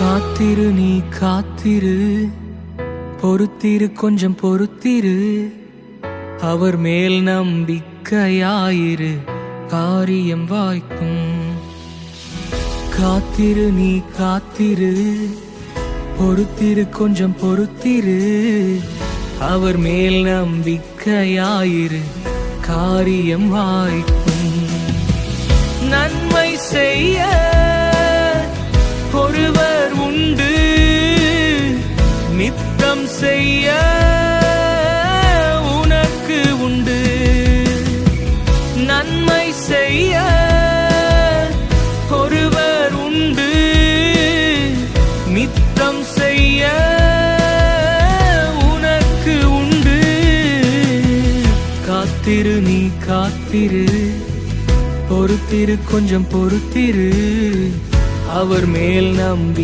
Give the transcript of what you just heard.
காத்திரு நீ காத்திரு, பொறுத்திரு கொஞ்சம் பொறுத்திரு, அவர் மேல் நம்பிக்கையாயிரு, காரியம் வாய்க்கும். காத்திரு நீ காத்திரு, பொறுத்திரு கொஞ்சம் பொறுத்திரு, அவர் மேல் நம்பிக்கையாயிரு, காரியம் வாய்க்கும். நன்மை செய்ய ஒருவர் உண்டு, நித்தம் செய்ய உனக்கு உண்டு. நன்மை செய்ய ஒருவர் உண்டு, நித்தம் செய்ய உனக்கு உண்டு. காத்திரு நீ காத்திரு, பொறுத்திரு கொஞ்சம் பொறுத்திரு, அவர் மேல் நம்பி